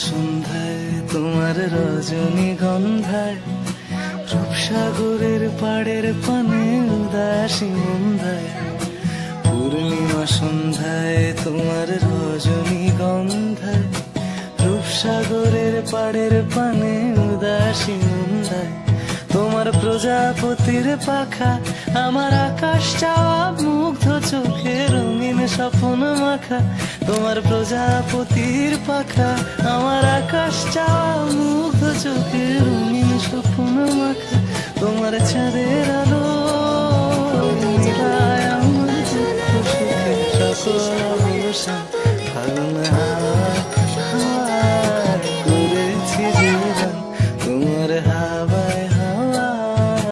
সন্ধ্যায় তোমার রজনীগন্ধায় রূপসাগরের পাড়ের পানে উদাসী মন্ধায় পূর্ণিমা সন্ধ্যায় তোমার রজনীগন্ধায় রূপসাগরের পাড়ের পানে উদাসী মন্ধায় তোমার প্রজাপতির পাখা আমার আকাশ চাওয়া মুগ্ধ চোখে রঙিন স্বপ্ন মাখা তোমার প্রজাপতির পাখা আমার আকাশ চাওয়া মুগ্ধ চোখে রঙিন স্বপ্ন মাখা তোমার চাঁদের আলো মিলায় আমার দুঃখ সুখে সকল অবসান ফাগুন